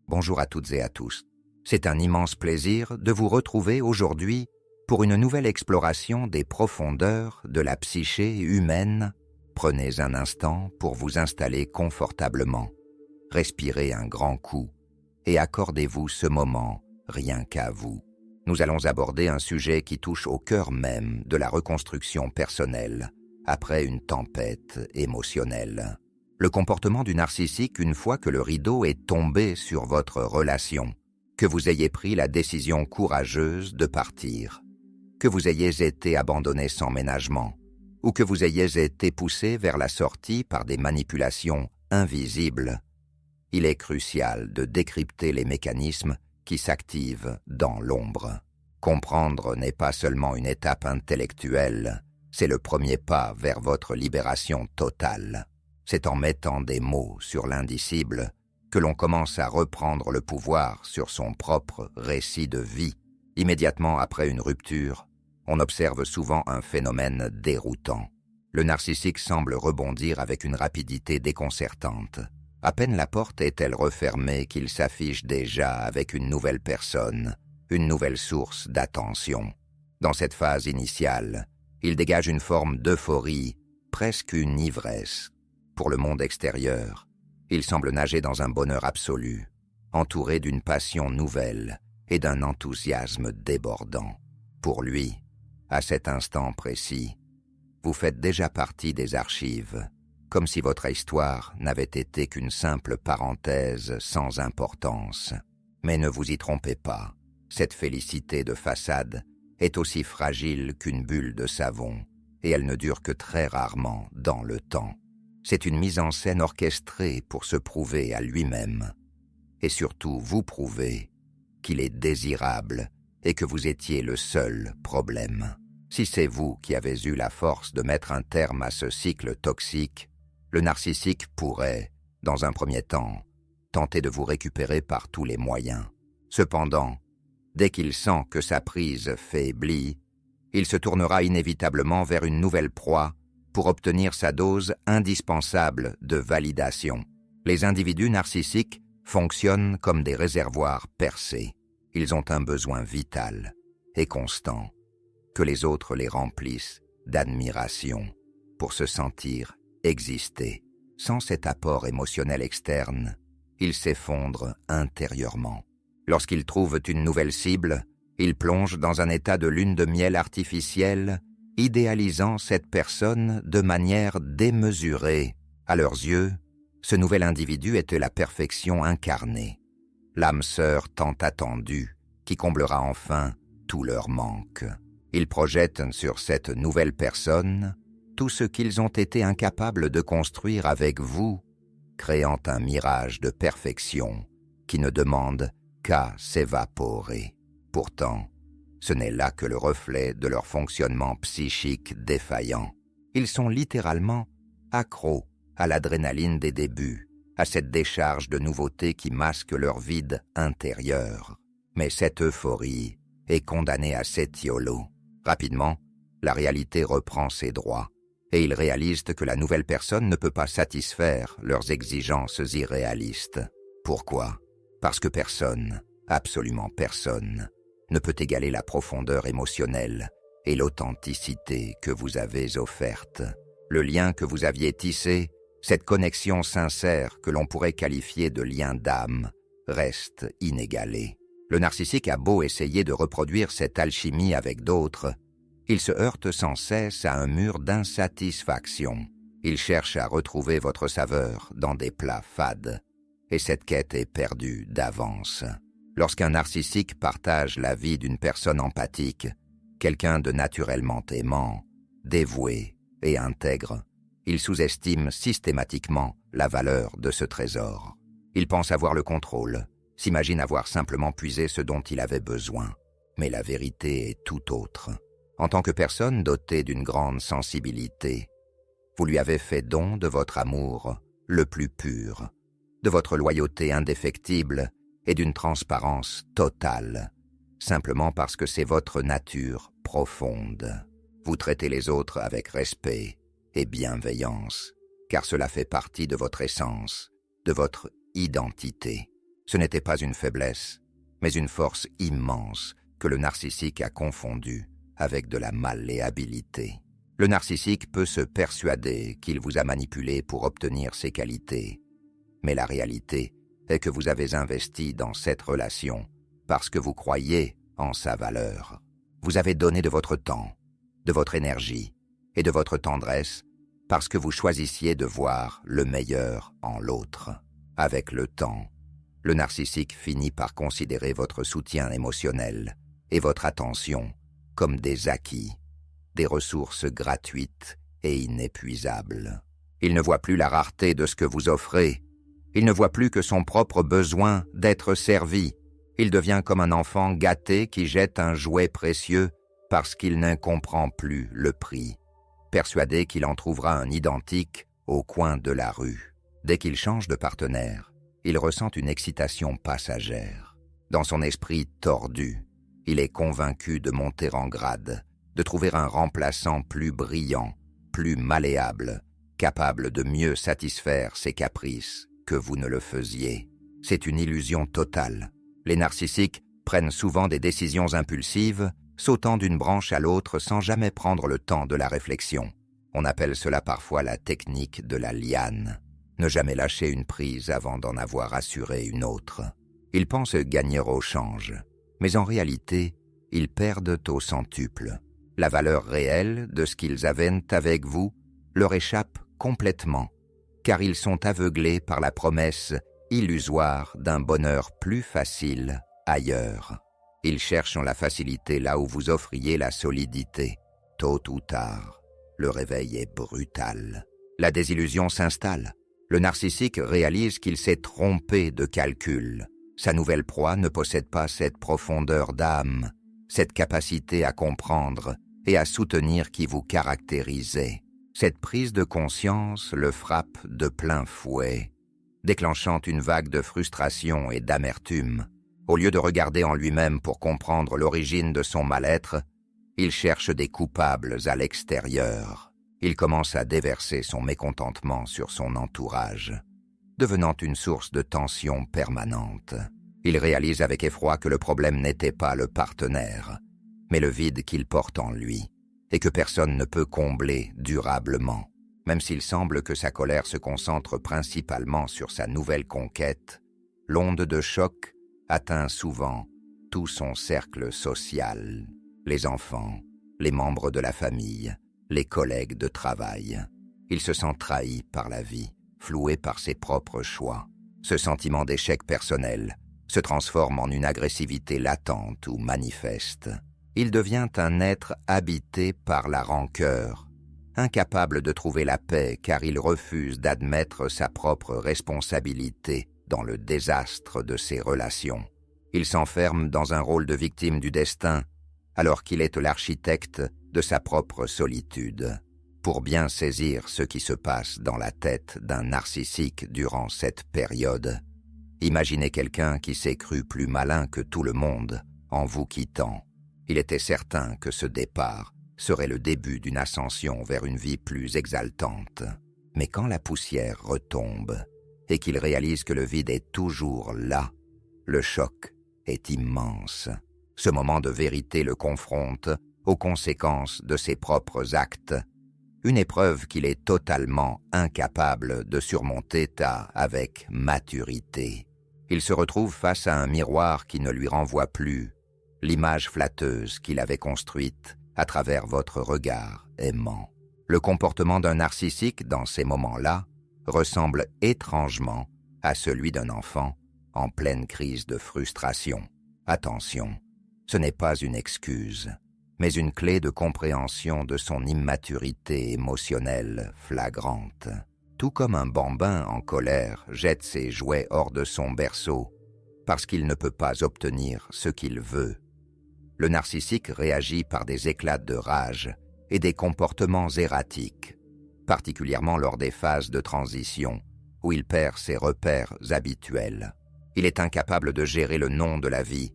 Bonjour à toutes et à tous. C'est un immense plaisir de vous retrouver aujourd'hui pour une nouvelle exploration des profondeurs de la psyché humaine. Prenez un instant pour vous installer confortablement. Respirez un grand coup et accordez-vous ce moment rien qu'à vous. Nous allons aborder un sujet qui touche au cœur même de la reconstruction personnelle après une tempête émotionnelle. Le comportement du narcissique une fois que le rideau est tombé sur votre relation, que vous ayez pris la décision courageuse de partir, que vous ayez été abandonné sans ménagement, ou que vous ayez été poussé vers la sortie par des manipulations invisibles. Il est crucial de décrypter les mécanismes qui s'activent dans l'ombre. Comprendre n'est pas seulement une étape intellectuelle, c'est le premier pas vers votre libération totale. C'est en mettant des mots sur l'indicible que l'on commence à reprendre le pouvoir sur son propre récit de vie. Immédiatement après une rupture, on observe souvent un phénomène déroutant. Le narcissique semble rebondir avec une rapidité déconcertante. À peine la porte est-elle refermée qu'il s'affiche déjà avec une nouvelle personne, une nouvelle source d'attention. Dans cette phase initiale, il dégage une forme d'euphorie, presque une ivresse. Pour le monde extérieur, il semble nager dans un bonheur absolu, entouré d'une passion nouvelle et d'un enthousiasme débordant. Pour lui, à cet instant précis, vous faites déjà partie des archives, comme si votre histoire n'avait été qu'une simple parenthèse sans importance. Mais ne vous y trompez pas, cette félicité de façade est aussi fragile qu'une bulle de savon, et elle ne dure que très rarement dans le temps. C'est une mise en scène orchestrée pour se prouver à lui-même, et surtout vous prouver qu'il est désirable et que vous étiez le seul problème. Si c'est vous qui avez eu la force de mettre un terme à ce cycle toxique, le narcissique pourrait, dans un premier temps, tenter de vous récupérer par tous les moyens. Cependant, dès qu'il sent que sa prise faiblit, il se tournera inévitablement vers une nouvelle proie pour obtenir sa dose indispensable de validation. Les individus narcissiques fonctionnent comme des réservoirs percés. Ils ont un besoin vital et constant, que les autres les remplissent d'admiration pour se sentir exister. Sans cet apport émotionnel externe, ils s'effondrent intérieurement. Lorsqu'ils trouvent une nouvelle cible, ils plongent dans un état de lune de miel artificielle, idéalisant cette personne de manière démesurée. À leurs yeux, ce nouvel individu était la perfection incarnée, l'âme sœur tant attendue, qui comblera enfin tout leur manque. Ils projettent sur cette nouvelle personne tout ce qu'ils ont été incapables de construire avec vous, créant un mirage de perfection qui ne demande qu'à s'évaporer. Pourtant, ce n'est là que le reflet de leur fonctionnement psychique défaillant. Ils sont littéralement accros à l'adrénaline des débuts, à cette décharge de nouveautés qui masque leur vide intérieur. Mais cette euphorie est condamnée à s'étioler. Rapidement, la réalité reprend ses droits, et ils réalisent que la nouvelle personne ne peut pas satisfaire leurs exigences irréalistes. Pourquoi ? Parce que personne, absolument personne, ne peut égaler la profondeur émotionnelle et l'authenticité que vous avez offerte. Le lien que vous aviez tissé, cette connexion sincère que l'on pourrait qualifier de lien d'âme, reste inégalée. Le narcissique a beau essayer de reproduire cette alchimie avec d'autres, il se heurte sans cesse à un mur d'insatisfaction. Il cherche à retrouver votre saveur dans des plats fades, et cette quête est perdue d'avance. Lorsqu'un narcissique partage la vie d'une personne empathique, quelqu'un de naturellement aimant, dévoué et intègre, il sous-estime systématiquement la valeur de ce trésor. Il pense avoir le contrôle, s'imagine avoir simplement puisé ce dont il avait besoin. Mais la vérité est tout autre. En tant que personne dotée d'une grande sensibilité, vous lui avez fait don de votre amour le plus pur, de votre loyauté indéfectible et d'une transparence totale, simplement parce que c'est votre nature profonde. Vous traitez les autres avec respect et bienveillance, car cela fait partie de votre essence, de votre identité. Ce n'était pas une faiblesse, mais une force immense que le narcissique a confondue avec de la malléabilité. Le narcissique peut se persuader qu'il vous a manipulé pour obtenir ses qualités, mais la réalité est que vous avez investi dans cette relation parce que vous croyez en sa valeur. Vous avez donné de votre temps, de votre énergie et de votre tendresse parce que vous choisissiez de voir le meilleur en l'autre. Avec le temps, le narcissique finit par considérer votre soutien émotionnel et votre attention comme des acquis, des ressources gratuites et inépuisables. Il ne voit plus la rareté de ce que vous offrez. Il ne voit plus que son propre besoin d'être servi. Il devient comme un enfant gâté qui jette un jouet précieux parce qu'il n'en comprend plus le prix, persuadé qu'il en trouvera un identique au coin de la rue. Dès qu'il change de partenaire, il ressent une excitation passagère. Dans son esprit tordu, il est convaincu de monter en grade, de trouver un remplaçant plus brillant, plus malléable, capable de mieux satisfaire ses caprices que vous ne le faisiez. C'est une illusion totale. Les narcissiques prennent souvent des décisions impulsives, sautant d'une branche à l'autre sans jamais prendre le temps de la réflexion. On appelle cela parfois la technique de la liane. Ne jamais lâcher une prise avant d'en avoir assuré une autre. Ils pensent gagner au change, mais en réalité, ils perdent au centuple. La valeur réelle de ce qu'ils avaient avec vous leur échappe complètement, car ils sont aveuglés par la promesse illusoire d'un bonheur plus facile ailleurs. Ils cherchent la facilité là où vous offriez la solidité. Tôt ou tard, le réveil est brutal. La désillusion s'installe. Le narcissique réalise qu'il s'est trompé de calcul. Sa nouvelle proie ne possède pas cette profondeur d'âme, cette capacité à comprendre et à soutenir qui vous caractérisait. Cette prise de conscience le frappe de plein fouet, déclenchant une vague de frustration et d'amertume. Au lieu de regarder en lui-même pour comprendre l'origine de son mal-être, il cherche des coupables à l'extérieur. Il commence à déverser son mécontentement sur son entourage, devenant une source de tension permanente. Il réalise avec effroi que le problème n'était pas le partenaire, mais le vide qu'il porte en lui, et que personne ne peut combler durablement. Même s'il semble que sa colère se concentre principalement sur sa nouvelle conquête, l'onde de choc atteint souvent tout son cercle social, les enfants, les membres de la famille, les collègues de travail. Il se sent trahi par la vie, floué par ses propres choix. Ce sentiment d'échec personnel se transforme en une agressivité latente ou manifeste. Il devient un être habité par la rancœur, incapable de trouver la paix car il refuse d'admettre sa propre responsabilité dans le désastre de ses relations. Il s'enferme dans un rôle de victime du destin, alors qu'il est l'architecte de sa propre solitude. Pour bien saisir ce qui se passe dans la tête d'un narcissique durant cette période, imaginez quelqu'un qui s'est cru plus malin que tout le monde en vous quittant. Il était certain que ce départ serait le début d'une ascension vers une vie plus exaltante. Mais quand la poussière retombe et qu'il réalise que le vide est toujours là, le choc est immense. Ce moment de vérité le confronte aux conséquences de ses propres actes, une épreuve qu'il est totalement incapable de surmonter avec maturité. Il se retrouve face à un miroir qui ne lui renvoie plus l'image flatteuse qu'il avait construite à travers votre regard aimant. Le comportement d'un narcissique dans ces moments-là ressemble étrangement à celui d'un enfant en pleine crise de frustration. Attention, ce n'est pas une excuse, mais une clé de compréhension de son immaturité émotionnelle flagrante. Tout comme un bambin en colère jette ses jouets hors de son berceau parce qu'il ne peut pas obtenir ce qu'il veut, le narcissique réagit par des éclats de rage et des comportements erratiques, particulièrement lors des phases de transition où il perd ses repères habituels. Il est incapable de gérer le nom de la vie,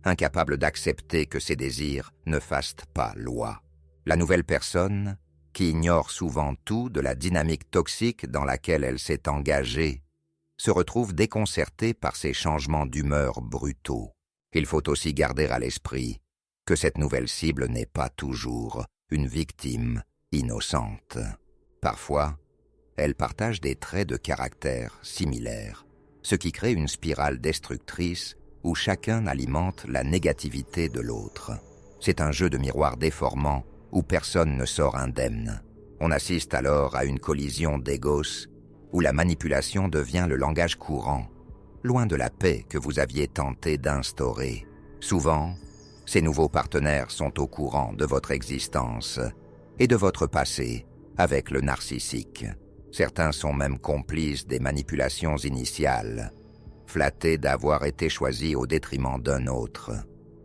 incapable d'accepter que ses désirs ne fassent pas loi. La nouvelle personne, qui ignore souvent tout de la dynamique toxique dans laquelle elle s'est engagée, se retrouve déconcerté par ces changements d'humeur brutaux. Il faut aussi garder à l'esprit que cette nouvelle cible n'est pas toujours une victime innocente. Parfois, elle partage des traits de caractère similaires, ce qui crée une spirale destructrice où chacun alimente la négativité de l'autre. C'est un jeu de miroir déformant où personne ne sort indemne. On assiste alors à une collision d'égos où la manipulation devient le langage courant, loin de la paix que vous aviez tenté d'instaurer. Souvent, ces nouveaux partenaires sont au courant de votre existence et de votre passé avec le narcissique. Certains sont même complices des manipulations initiales, flattés d'avoir été choisis au détriment d'un autre.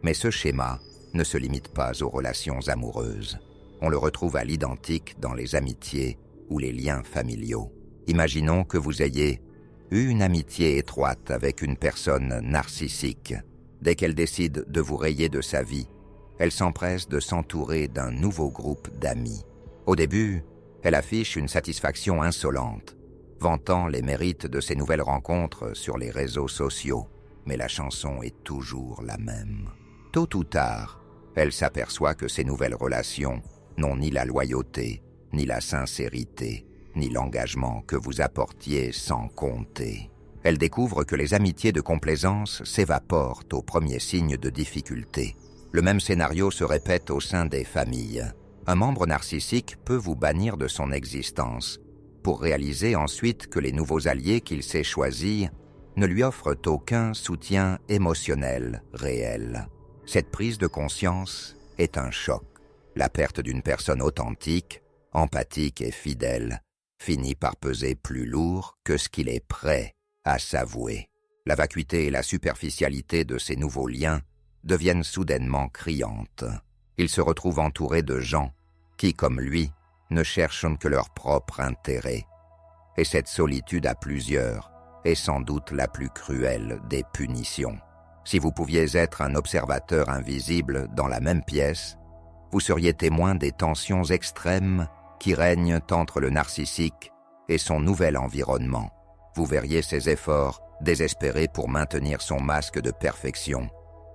Mais ce schéma ne se limite pas aux relations amoureuses. On le retrouve à l'identique dans les amitiés ou les liens familiaux. Imaginons que vous ayez eu une amitié étroite avec une personne narcissique. Dès qu'elle décide de vous rayer de sa vie, elle s'empresse de s'entourer d'un nouveau groupe d'amis. Au début, elle affiche une satisfaction insolente, vantant les mérites de ses nouvelles rencontres sur les réseaux sociaux. Mais la chanson est toujours la même. Tôt ou tard, elle s'aperçoit que ces nouvelles relations n'ont ni la loyauté, ni la sincérité, ni l'engagement que vous apportiez sans compter. Elle découvre que les amitiés de complaisance s'évaporent au premier signe de difficulté. Le même scénario se répète au sein des familles. Un membre narcissique peut vous bannir de son existence, pour réaliser ensuite que les nouveaux alliés qu'il s'est choisis ne lui offrent aucun soutien émotionnel réel. Cette prise de conscience est un choc. La perte d'une personne authentique, empathique et fidèle finit par peser plus lourd que ce qu'il est prêt à s'avouer. La vacuité et la superficialité de ces nouveaux liens deviennent soudainement criantes. Il se retrouve entouré de gens qui, comme lui, ne cherchent que leur propre intérêt. Et cette solitude à plusieurs est sans doute la plus cruelle des punitions. Si vous pouviez être un observateur invisible dans la même pièce, vous seriez témoin des tensions extrêmes qui règnent entre le narcissique et son nouvel environnement. Vous verriez ses efforts désespérés pour maintenir son masque de perfection,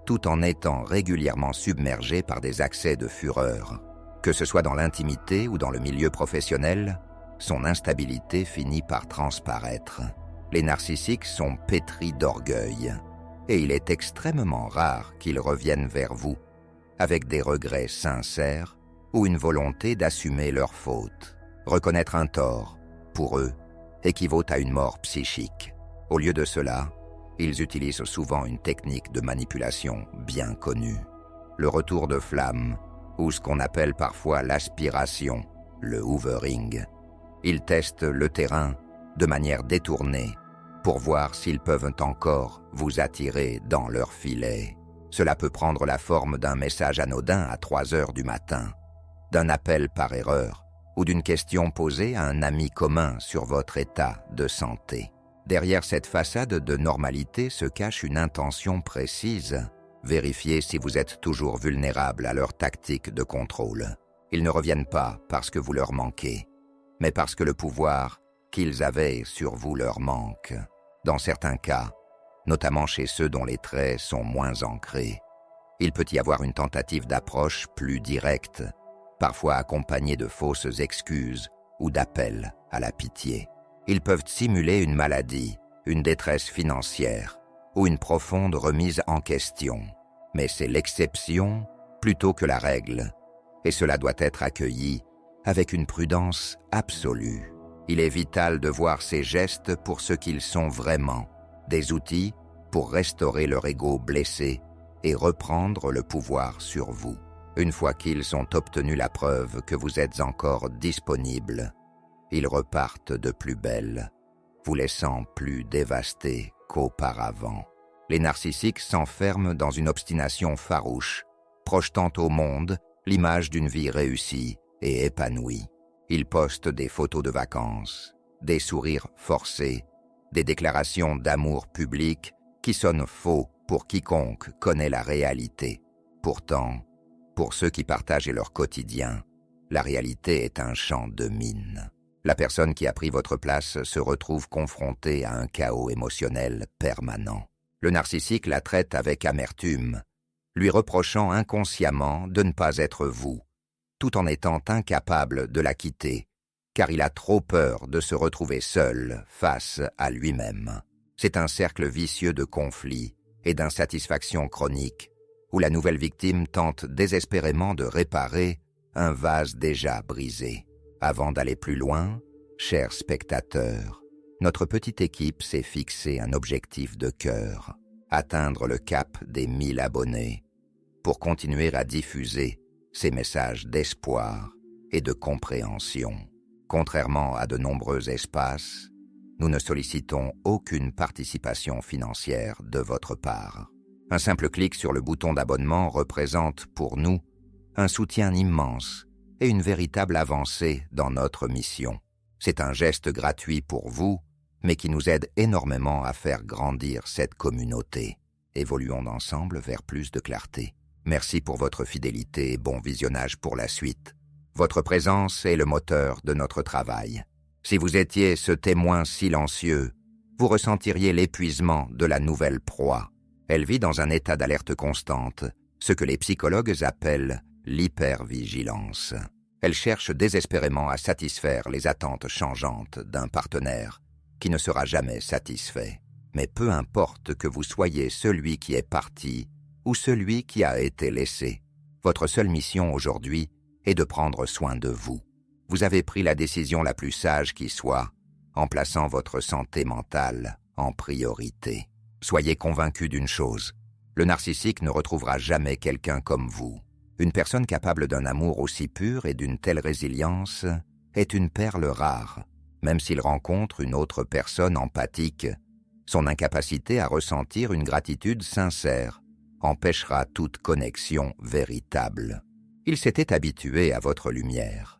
tout en étant régulièrement submergé par des accès de fureur. Que ce soit dans l'intimité ou dans le milieu professionnel, son instabilité finit par transparaître. Les narcissiques sont pétris d'orgueil, et il est extrêmement rare qu'ils reviennent vers vous avec des regrets sincères ou une volonté d'assumer leurs fautes. Reconnaître un tort, pour eux, équivaut à une mort psychique. Au lieu de cela, ils utilisent souvent une technique de manipulation bien connue, le retour de flamme, ou ce qu'on appelle parfois l'aspiration, le hoovering. Ils testent le terrain de manière détournée pour voir s'ils peuvent encore vous attirer dans leur filet. Cela peut prendre la forme d'un message anodin à 3 heures du matin, d'un appel par erreur ou d'une question posée à un ami commun sur votre état de santé. Derrière cette façade de normalité se cache une intention précise. Vérifiez si vous êtes toujours vulnérable à leur tactique de contrôle. Ils ne reviennent pas parce que vous leur manquez, mais parce que le pouvoir qu'ils avaient sur vous leur manque. Dans certains cas, notamment chez ceux dont les traits sont moins ancrés, il peut y avoir une tentative d'approche plus directe, parfois accompagnée de fausses excuses ou d'appels à la pitié. Ils peuvent simuler une maladie, une détresse financière ou une profonde remise en question. Mais c'est l'exception plutôt que la règle, et cela doit être accueilli avec une prudence absolue. Il est vital de voir ces gestes pour ce qu'ils sont vraiment, des outils pour restaurer leur ego blessé et reprendre le pouvoir sur vous. Une fois qu'ils ont obtenu la preuve que vous êtes encore disponible, ils repartent de plus belle, vous laissant plus dévasté qu'auparavant. Les narcissiques s'enferment dans une obstination farouche, projetant au monde l'image d'une vie réussie et épanouie. Ils postent des photos de vacances, des sourires forcés, des déclarations d'amour public qui sonnent faux pour quiconque connaît la réalité. Pourtant, pour ceux qui partagent leur quotidien, la réalité est un champ de mines. La personne qui a pris votre place se retrouve confrontée à un chaos émotionnel permanent. Le narcissique la traite avec amertume, lui reprochant inconsciemment de ne pas être vous, tout en étant incapable de la quitter, car il a trop peur de se retrouver seul face à lui-même. C'est un cercle vicieux de conflits et d'insatisfaction chronique, où la nouvelle victime tente désespérément de réparer un vase déjà brisé. Avant d'aller plus loin, chers spectateurs, notre petite équipe s'est fixé un objectif de cœur, atteindre le cap des 1000 abonnés, pour continuer à diffuser ces messages d'espoir et de compréhension. Contrairement à de nombreux espaces, nous ne sollicitons aucune participation financière de votre part. Un simple clic sur le bouton d'abonnement représente pour nous un soutien immense et une véritable avancée dans notre mission. C'est un geste gratuit pour vous, mais qui nous aide énormément à faire grandir cette communauté. Évoluons ensemble vers plus de clarté. Merci pour votre fidélité et bon visionnage pour la suite. Votre présence est le moteur de notre travail. Si vous étiez ce témoin silencieux, vous ressentiriez l'épuisement de la nouvelle proie. Elle vit dans un état d'alerte constante, ce que les psychologues appellent l'hypervigilance. Elle cherche désespérément à satisfaire les attentes changeantes d'un partenaire qui ne sera jamais satisfait. Mais peu importe que vous soyez celui qui est parti ou celui qui a été laissé, votre seule mission aujourd'hui est de prendre soin de vous. Vous avez pris la décision la plus sage qui soit, en plaçant votre santé mentale en priorité. Soyez convaincus d'une chose, le narcissique ne retrouvera jamais quelqu'un comme vous. Une personne capable d'un amour aussi pur et d'une telle résilience est une perle rare. Même s'il rencontre une autre personne empathique, son incapacité à ressentir une gratitude sincère empêchera toute connexion véritable. Il s'était habitué à votre lumière,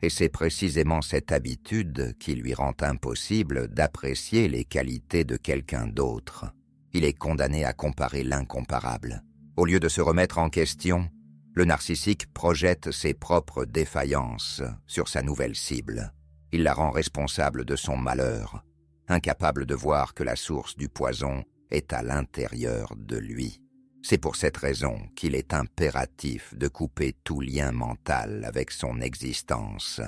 et c'est précisément cette habitude qui lui rend impossible d'apprécier les qualités de quelqu'un d'autre. Il est condamné à comparer l'incomparable. Au lieu de se remettre en question, le narcissique projette ses propres défaillances sur sa nouvelle cible. Il la rend responsable de son malheur, incapable de voir que la source du poison est à l'intérieur de lui. C'est pour cette raison qu'il est impératif de couper tout lien mental avec son existence.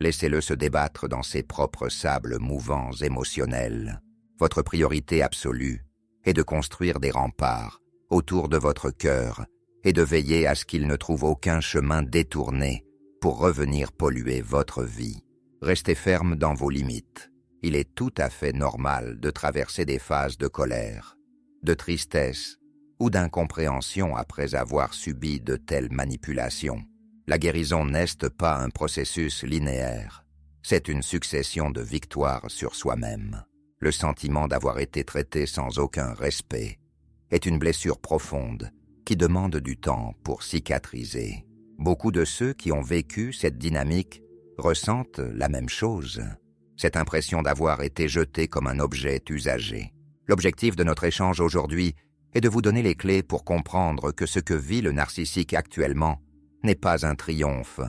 Laissez-le se débattre dans ses propres sables mouvants émotionnels. Votre priorité absolue est de construire des remparts autour de votre cœur et de veiller à ce qu'il ne trouve aucun chemin détourné pour revenir polluer votre vie. Restez ferme dans vos limites. Il est tout à fait normal de traverser des phases de colère, de tristesse ou d'incompréhension après avoir subi de telles manipulations. La guérison n'est pas un processus linéaire, c'est une succession de victoires sur soi-même. Le sentiment d'avoir été traité sans aucun respect est une blessure profonde qui demande du temps pour cicatriser. Beaucoup de ceux qui ont vécu cette dynamique ressentent la même chose, cette impression d'avoir été jeté comme un objet usagé. L'objectif de notre échange aujourd'hui est de vous donner les clés pour comprendre que ce que vit le narcissique actuellement n'est pas un triomphe,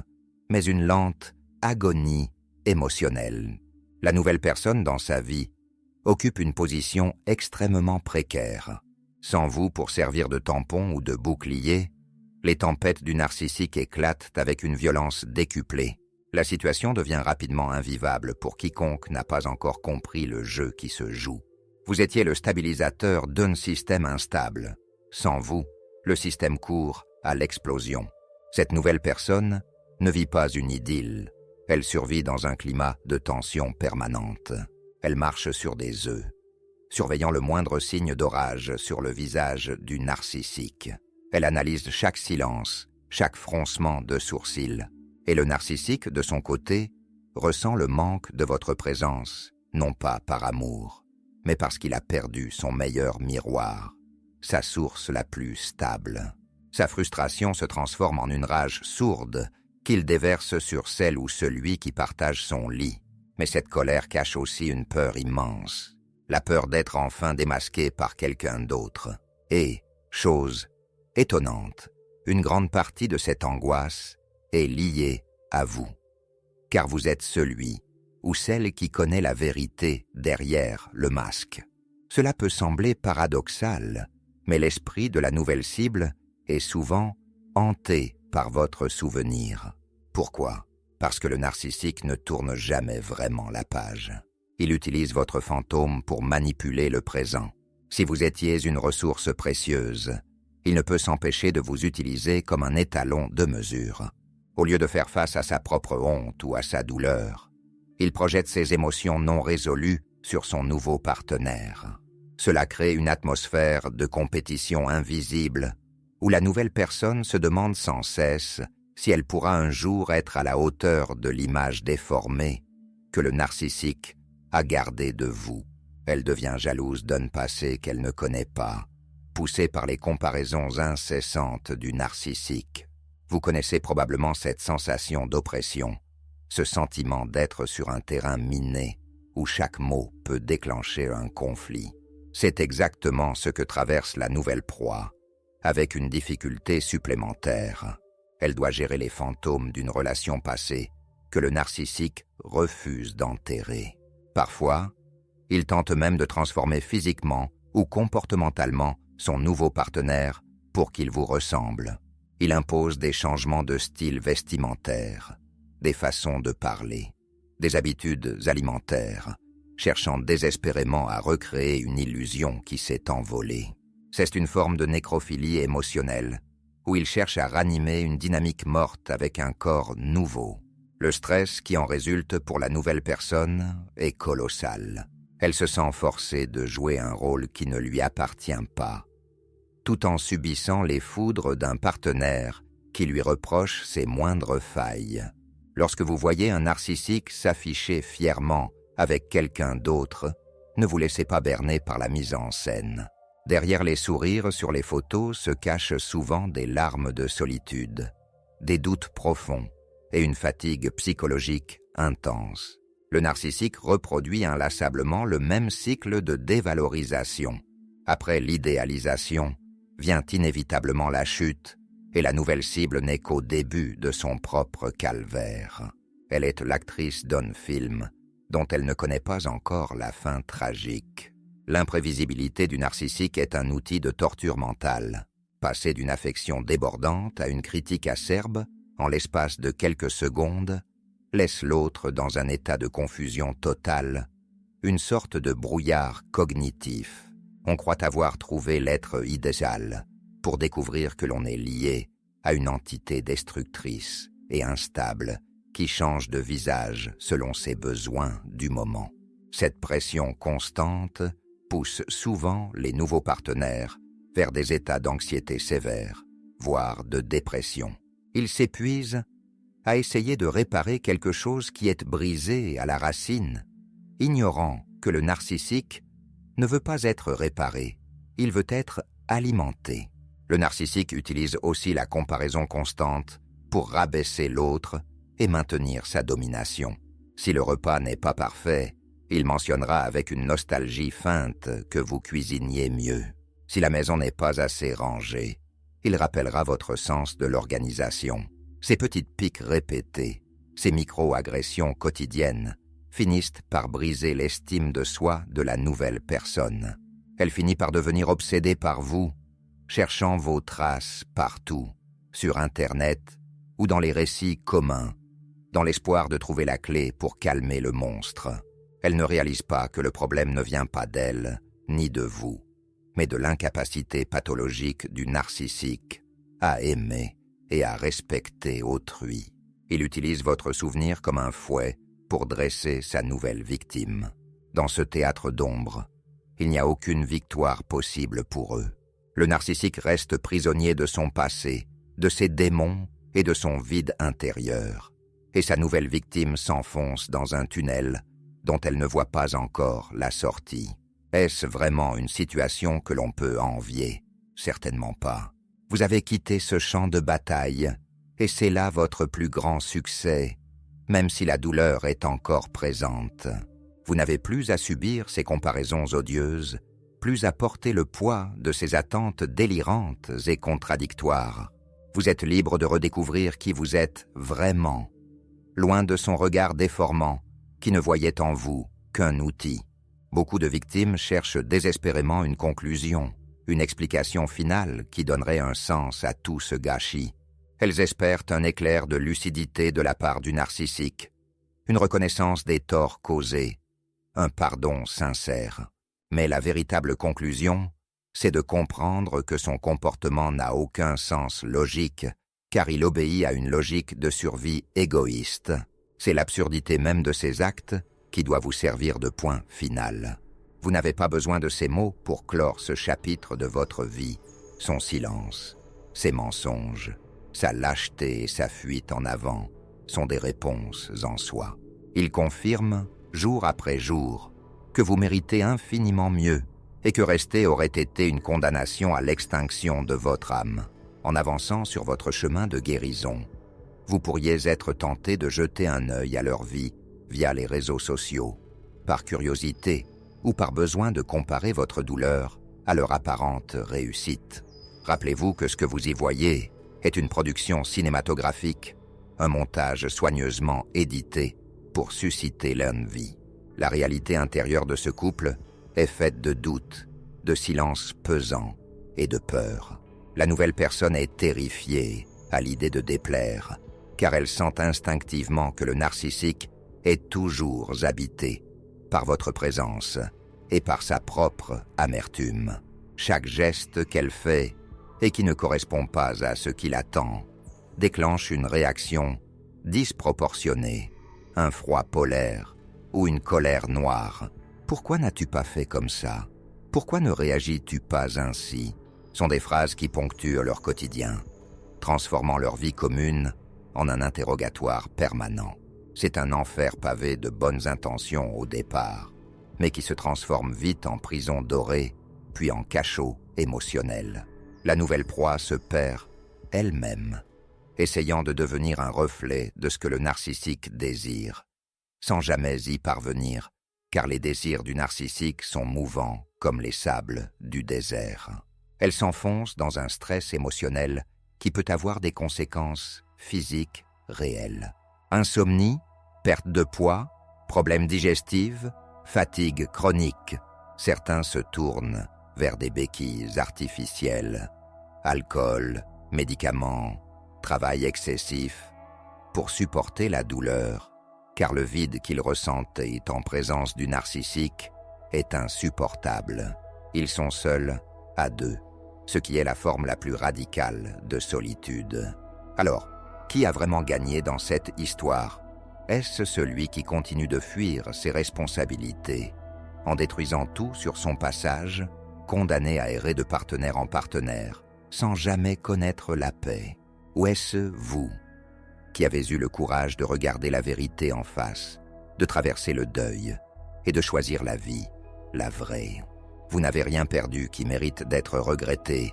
mais une lente agonie émotionnelle. La nouvelle personne dans sa vie occupe une position extrêmement précaire. Sans vous pour servir de tampon ou de bouclier, les tempêtes du narcissique éclatent avec une violence décuplée. La situation devient rapidement invivable pour quiconque n'a pas encore compris le jeu qui se joue. Vous étiez le stabilisateur d'un système instable. Sans vous, le système court à l'explosion. Cette nouvelle personne ne vit pas une idylle. Elle survit dans un climat de tension permanente. Elle marche sur des œufs, surveillant le moindre signe d'orage sur le visage du narcissique. Elle analyse chaque silence, chaque froncement de sourcils. Et le narcissique, de son côté, ressent le manque de votre présence, non pas par amour, mais parce qu'il a perdu son meilleur miroir, sa source la plus stable. Sa frustration se transforme en une rage sourde qu'il déverse sur celle ou celui qui partage son lit. Mais cette colère cache aussi une peur immense, la peur d'être enfin démasqué par quelqu'un d'autre. Et, chose étonnante, une grande partie de cette angoisse est liée à vous, car vous êtes celui ou celle qui connaît la vérité derrière le masque. Cela peut sembler paradoxal, mais l'esprit de la nouvelle cible est souvent hanté par votre souvenir. Pourquoi ? Parce que le narcissique ne tourne jamais vraiment la page. Il utilise votre fantôme pour manipuler le présent. Si vous étiez une ressource précieuse, il ne peut s'empêcher de vous utiliser comme un étalon de mesure. Au lieu de faire face à sa propre honte ou à sa douleur, il projette ses émotions non résolues sur son nouveau partenaire. Cela crée une atmosphère de compétition invisible où la nouvelle personne se demande sans cesse si elle pourra un jour être à la hauteur de l'image déformée que le narcissique a gardée de vous. Elle devient jalouse d'un passé qu'elle ne connaît pas, poussée par les comparaisons incessantes du narcissique. Vous connaissez probablement cette sensation d'oppression, ce sentiment d'être sur un terrain miné où chaque mot peut déclencher un conflit. C'est exactement ce que traverse la nouvelle proie, avec une difficulté supplémentaire. Elle doit gérer les fantômes d'une relation passée que le narcissique refuse d'enterrer. Parfois, il tente même de transformer physiquement ou comportementalement son nouveau partenaire pour qu'il vous ressemble. Il impose des changements de style vestimentaire, des façons de parler, des habitudes alimentaires, cherchant désespérément à recréer une illusion qui s'est envolée. C'est une forme de nécrophilie émotionnelle, où il cherche à ranimer une dynamique morte avec un corps nouveau. Le stress qui en résulte pour la nouvelle personne est colossal. Elle se sent forcée de jouer un rôle qui ne lui appartient pas, tout en subissant les foudres d'un partenaire qui lui reproche ses moindres failles. Lorsque vous voyez un narcissique s'afficher fièrement avec quelqu'un d'autre, ne vous laissez pas berner par la mise en scène. Derrière les sourires sur les photos se cachent souvent des larmes de solitude, des doutes profonds et une fatigue psychologique intense. Le narcissique reproduit inlassablement le même cycle de dévalorisation. Après l'idéalisation, vient inévitablement la chute, et la nouvelle cible n'est qu'au début de son propre calvaire. Elle est l'actrice d'un film dont elle ne connaît pas encore la fin tragique. L'imprévisibilité du narcissique est un outil de torture mentale. Passer d'une affection débordante à une critique acerbe, en l'espace de quelques secondes, laisse l'autre dans un état de confusion totale, une sorte de brouillard cognitif. On croit avoir trouvé l'être idéal pour découvrir que l'on est lié à une entité destructrice et instable qui change de visage selon ses besoins du moment. Cette pression constante pousse souvent les nouveaux partenaires vers des états d'anxiété sévère, voire de dépression. Ils s'épuisent à essayer de réparer quelque chose qui est brisé à la racine, ignorant que le narcissique ne veut pas être réparé, il veut être alimenté. Le narcissique utilise aussi la comparaison constante pour rabaisser l'autre et maintenir sa domination. Si le repas n'est pas parfait, il mentionnera avec une nostalgie feinte que vous cuisiniez mieux. Si la maison n'est pas assez rangée, il rappellera votre sens de l'organisation. Ces petites piques répétées, ces micro-agressions quotidiennes, finissent par briser l'estime de soi de la nouvelle personne. Elle finit par devenir obsédée par vous, cherchant vos traces partout, sur Internet ou dans les récits communs, dans l'espoir de trouver la clé pour calmer le monstre. Elle ne réalise pas que le problème ne vient pas d'elle, ni de vous, mais de l'incapacité pathologique du narcissique à aimer et à respecter autrui. Il utilise votre souvenir comme un fouet pour dresser sa nouvelle victime. Dans ce théâtre d'ombre, il n'y a aucune victoire possible pour eux. Le narcissique reste prisonnier de son passé, de ses démons et de son vide intérieur. Et sa nouvelle victime s'enfonce dans un tunnel dont elle ne voit pas encore la sortie. Est-ce vraiment une situation que l'on peut envier? Certainement pas. Vous avez quitté ce champ de bataille, et c'est là votre plus grand succès, même si la douleur est encore présente. Vous n'avez plus à subir ces comparaisons odieuses, plus à porter le poids de ces attentes délirantes et contradictoires. Vous êtes libre de redécouvrir qui vous êtes vraiment, loin de son regard déformant qui ne voyait en vous qu'un outil. Beaucoup de victimes cherchent désespérément une conclusion, une explication finale qui donnerait un sens à tout ce gâchis. Elles espèrent un éclair de lucidité de la part du narcissique, une reconnaissance des torts causés, un pardon sincère. Mais la véritable conclusion, c'est de comprendre que son comportement n'a aucun sens logique, car il obéit à une logique de survie égoïste. C'est l'absurdité même de ses actes qui doit vous servir de point final. Vous n'avez pas besoin de ces mots pour clore ce chapitre de votre vie. Son silence, ses mensonges, sa lâcheté et sa fuite en avant sont des réponses en soi. Il confirme, jour après jour, que vous méritez infiniment mieux et que rester aurait été une condamnation à l'extinction de votre âme. En avançant sur votre chemin de guérison, vous pourriez être tenté de jeter un œil à leur vie via les réseaux sociaux, par curiosité ou par besoin de comparer votre douleur à leur apparente réussite. Rappelez-vous que ce que vous y voyez est une production cinématographique, un montage soigneusement édité pour susciter l'envie. La réalité intérieure de ce couple est faite de doutes, de silences pesants et de peur. La nouvelle personne est terrifiée à l'idée de déplaire, car elle sent instinctivement que le narcissique est toujours habité par votre présence et par sa propre amertume. Chaque geste qu'elle fait et qui ne correspond pas à ce qu'il attend déclenche une réaction disproportionnée, un froid polaire ou une colère noire. Pourquoi n'as-tu pas fait comme ça? Pourquoi ne réagis-tu pas ainsi? Sont des phrases qui ponctuent leur quotidien, transformant leur vie commune en un interrogatoire permanent. C'est un enfer pavé de bonnes intentions au départ, mais qui se transforme vite en prison dorée, puis en cachot émotionnel. La nouvelle proie se perd elle-même, essayant de devenir un reflet de ce que le narcissique désire, sans jamais y parvenir, car les désirs du narcissique sont mouvants comme les sables du désert. Elle s'enfonce dans un stress émotionnel qui peut avoir des conséquences physiques réelles. Insomnie, perte de poids, problèmes digestifs, fatigue chronique. Certains se tournent vers des béquilles artificielles, alcool, médicaments, travail excessif, pour supporter la douleur, car le vide qu'ils ressentaient en présence du narcissique est insupportable. Ils sont seuls à deux, ce qui est la forme la plus radicale de solitude. Alors, qui a vraiment gagné dans cette histoire? Est-ce celui qui continue de fuir ses responsabilités, en détruisant tout sur son passage, condamné à errer de partenaire en partenaire, sans jamais connaître la paix? Ou est-ce vous, qui avez eu le courage de regarder la vérité en face, de traverser le deuil et de choisir la vie, la vraie? Vous n'avez rien perdu qui mérite d'être regretté,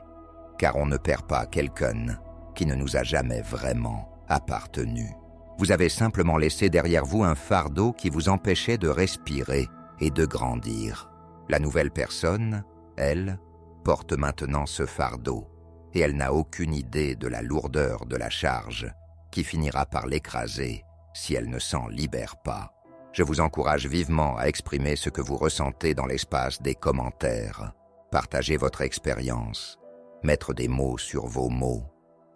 car on ne perd pas quelqu'un qui ne nous a jamais vraiment appartenu. Vous avez simplement laissé derrière vous un fardeau qui vous empêchait de respirer et de grandir. La nouvelle personne, elle, porte maintenant ce fardeau, et elle n'a aucune idée de la lourdeur de la charge qui finira par l'écraser si elle ne s'en libère pas. Je vous encourage vivement à exprimer ce que vous ressentez dans l'espace des commentaires. Partagez votre expérience. Mettre des mots sur vos mots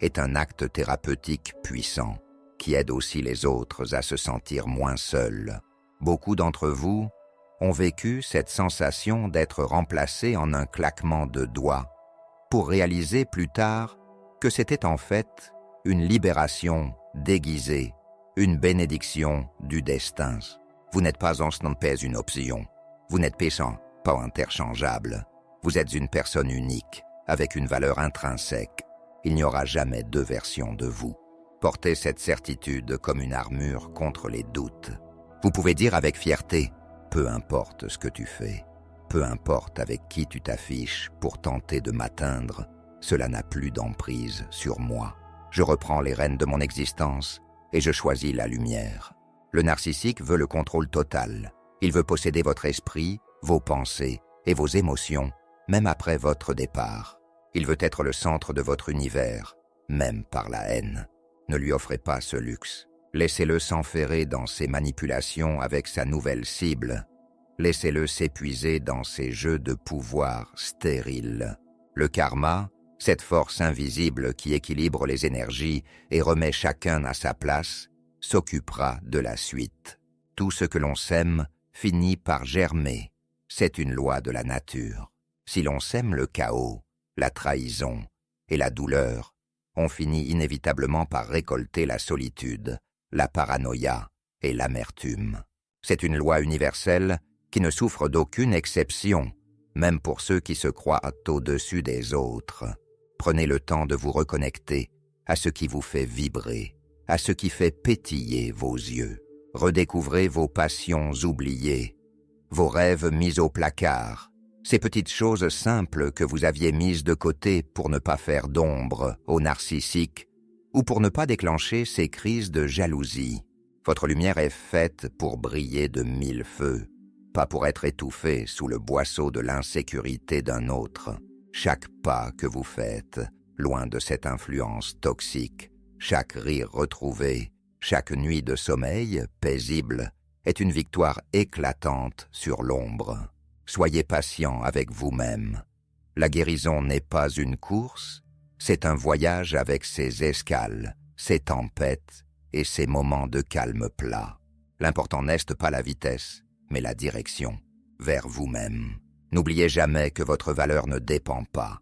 est un acte thérapeutique puissant qui aide aussi les autres à se sentir moins seuls. Beaucoup d'entre vous ont vécu cette sensation d'être remplacés en un claquement de doigts pour réaliser plus tard que c'était en fait une libération déguisée, une bénédiction du destin. Vous n'êtes pas en ce non pas une option. Vous n'êtes pas interchangeable. Vous êtes une personne unique, avec une valeur intrinsèque. Il n'y aura jamais deux versions de vous. Portez cette certitude comme une armure contre les doutes. Vous pouvez dire avec fierté, peu importe ce que tu fais, peu importe avec qui tu t'affiches pour tenter de m'atteindre, cela n'a plus d'emprise sur moi. Je reprends les rênes de mon existence et je choisis la lumière. Le narcissique veut le contrôle total. Il veut posséder votre esprit, vos pensées et vos émotions, même après votre départ. Il veut être le centre de votre univers, même par la haine. Ne lui offrez pas ce luxe. Laissez-le s'enferrer dans ses manipulations avec sa nouvelle cible. Laissez-le s'épuiser dans ses jeux de pouvoir stériles. Le karma, cette force invisible qui équilibre les énergies et remet chacun à sa place, s'occupera de la suite. Tout ce que l'on sème finit par germer. C'est une loi de la nature. Si l'on sème le chaos, la trahison et la douleur, on finit inévitablement par récolter la solitude, la paranoïa et l'amertume. C'est une loi universelle qui ne souffre d'aucune exception, même pour ceux qui se croient au-dessus des autres. Prenez le temps de vous reconnecter à ce qui vous fait vibrer, à ce qui fait pétiller vos yeux. Redécouvrez vos passions oubliées, vos rêves mis au placard, ces petites choses simples que vous aviez mises de côté pour ne pas faire d'ombre aux narcissiques ou pour ne pas déclencher ces crises de jalousie. Votre lumière est faite pour briller de 1000 feux, pas pour être étouffée sous le boisseau de l'insécurité d'un autre. Chaque pas que vous faites, loin de cette influence toxique, chaque rire retrouvé, chaque nuit de sommeil paisible, est une victoire éclatante sur l'ombre. Soyez patient avec vous-même. La guérison n'est pas une course, c'est un voyage avec ses escales, ses tempêtes et ses moments de calme plat. L'important n'est pas la vitesse, mais la direction, vers vous-même. N'oubliez jamais que votre valeur ne dépend pas,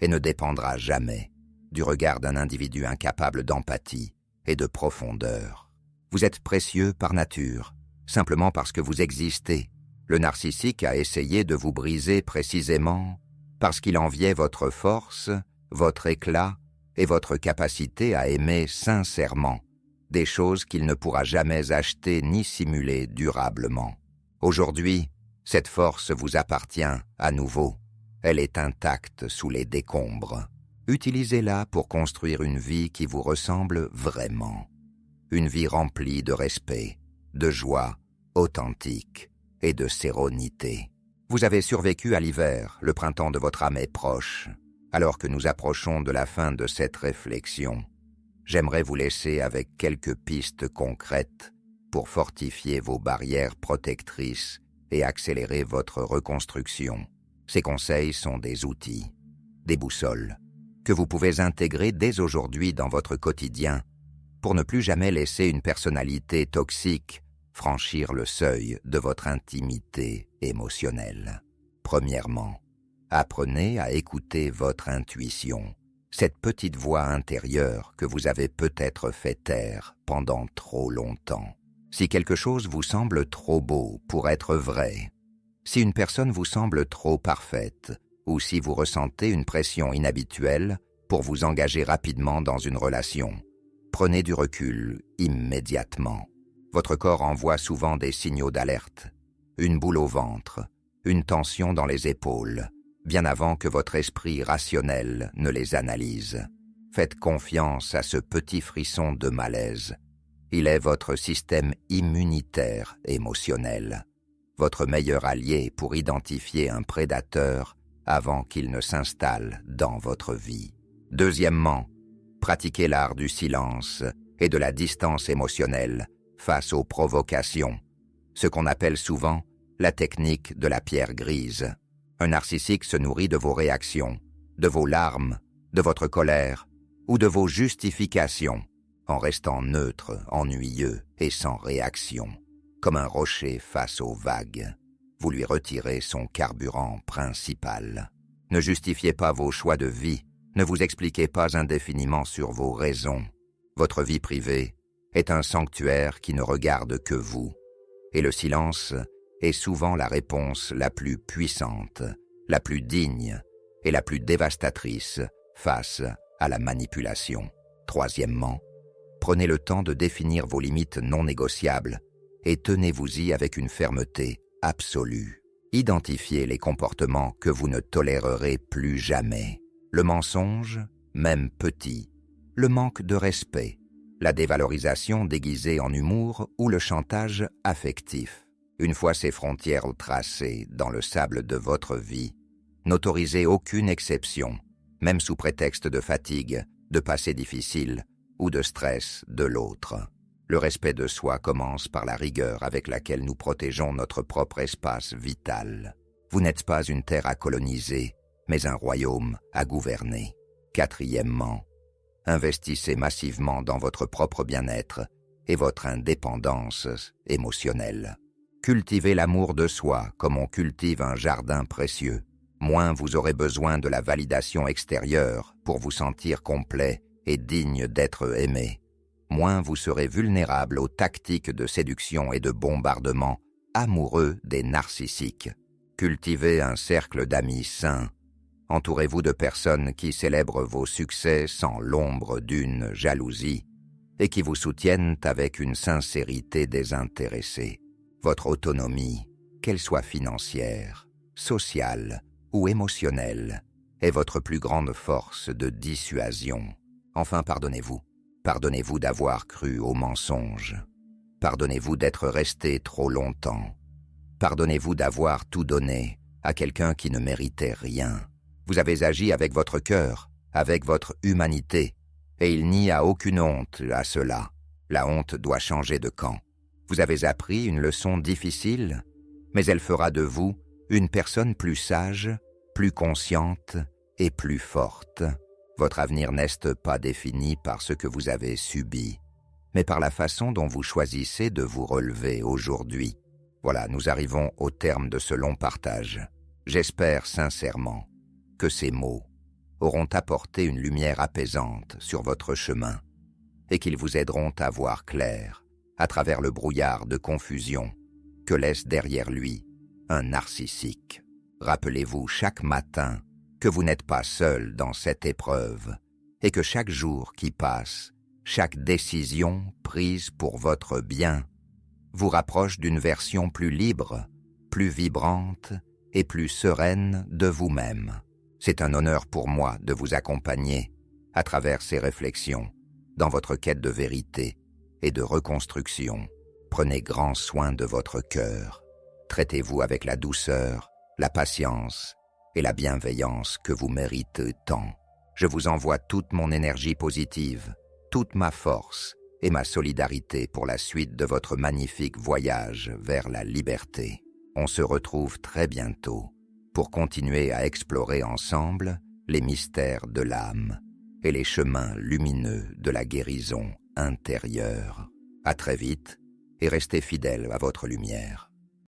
et ne dépendra jamais, du regard d'un individu incapable d'empathie et de profondeur. Vous êtes précieux par nature, simplement parce que vous existez. Le narcissique a essayé de vous briser précisément parce qu'il enviait votre force, votre éclat et votre capacité à aimer sincèrement, des choses qu'il ne pourra jamais acheter ni simuler durablement. Aujourd'hui, cette force vous appartient à nouveau. Elle est intacte sous les décombres. Utilisez-la pour construire une vie qui vous ressemble vraiment. Une vie remplie de respect, de joie, authentique et de sérénité. Vous avez survécu à l'hiver, le printemps de votre âme est proche. Alors que nous approchons de la fin de cette réflexion, j'aimerais vous laisser avec quelques pistes concrètes pour fortifier vos barrières protectrices et accélérer votre reconstruction. Ces conseils sont des outils, des boussoles, que vous pouvez intégrer dès aujourd'hui dans votre quotidien pour ne plus jamais laisser une personnalité toxique franchir le seuil de votre intimité émotionnelle. Premièrement, apprenez à écouter votre intuition, cette petite voix intérieure que vous avez peut-être fait taire pendant trop longtemps. Si quelque chose vous semble trop beau pour être vrai, si une personne vous semble trop parfaite, ou si vous ressentez une pression inhabituelle pour vous engager rapidement dans une relation, prenez du recul immédiatement. Votre corps envoie souvent des signaux d'alerte, une boule au ventre, une tension dans les épaules, bien avant que votre esprit rationnel ne les analyse. Faites confiance à ce petit frisson de malaise. Il est votre système immunitaire émotionnel, votre meilleur allié pour identifier un prédateur avant qu'il ne s'installe dans votre vie. Deuxièmement, pratiquez l'art du silence et de la distance émotionnelle face aux provocations, ce qu'on appelle souvent la technique de la pierre grise. Un narcissique se nourrit de vos réactions, de vos larmes, de votre colère ou de vos justifications, en restant neutre, ennuyeux et sans réaction, comme un rocher face aux vagues. Vous lui retirez son carburant principal. Ne justifiez pas vos choix de vie, ne vous expliquez pas indéfiniment sur vos raisons. Votre vie privée est un sanctuaire qui ne regarde que vous, et le silence est souvent la réponse la plus puissante, la plus digne et la plus dévastatrice face à la manipulation. Troisièmement, prenez le temps de définir vos limites non négociables et tenez-vous-y avec une fermeté absolue. Identifiez les comportements que vous ne tolérerez plus jamais. Le mensonge, même petit, le manque de respect, la dévalorisation déguisée en humour ou le chantage affectif. Une fois ces frontières tracées dans le sable de votre vie, n'autorisez aucune exception, même sous prétexte de fatigue, de passé difficile ou de stress de l'autre. Le respect de soi commence par la rigueur avec laquelle nous protégeons notre propre espace vital. Vous n'êtes pas une terre à coloniser, mais un royaume à gouverner. Quatrièmement, investissez massivement dans votre propre bien-être et votre indépendance émotionnelle. Cultivez l'amour de soi comme on cultive un jardin précieux. Moins vous aurez besoin de la validation extérieure pour vous sentir complet et digne d'être aimé. Moins vous serez vulnérable aux tactiques de séduction et de bombardement amoureux des narcissiques. Cultivez un cercle d'amis sains. Entourez-vous de personnes qui célèbrent vos succès sans l'ombre d'une jalousie et qui vous soutiennent avec une sincérité désintéressée. Votre autonomie, qu'elle soit financière, sociale ou émotionnelle, est votre plus grande force de dissuasion. Enfin, pardonnez-vous. Pardonnez-vous d'avoir cru aux mensonges. Pardonnez-vous d'être resté trop longtemps. Pardonnez-vous d'avoir tout donné à quelqu'un qui ne méritait rien. Vous avez agi avec votre cœur, avec votre humanité, et il n'y a aucune honte à cela. La honte doit changer de camp. Vous avez appris une leçon difficile, mais elle fera de vous une personne plus sage, plus consciente et plus forte. Votre avenir n'est pas défini par ce que vous avez subi, mais par la façon dont vous choisissez de vous relever aujourd'hui. Voilà, nous arrivons au terme de ce long partage. J'espère sincèrement que ces mots auront apporté une lumière apaisante sur votre chemin et qu'ils vous aideront à voir clair à travers le brouillard de confusion que laisse derrière lui un narcissique. Rappelez-vous chaque matin que vous n'êtes pas seul dans cette épreuve et que chaque jour qui passe, chaque décision prise pour votre bien, vous rapproche d'une version plus libre, plus vibrante et plus sereine de vous-même. C'est un honneur pour moi de vous accompagner à travers ces réflexions dans votre quête de vérité et de reconstruction. Prenez grand soin de votre cœur. Traitez-vous avec la douceur, la patience et la bienveillance que vous méritez tant. Je vous envoie toute mon énergie positive, toute ma force et ma solidarité pour la suite de votre magnifique voyage vers la liberté. On se retrouve très bientôt pour continuer à explorer ensemble les mystères de l'âme et les chemins lumineux de la guérison intérieure. À très vite et restez fidèles à votre lumière.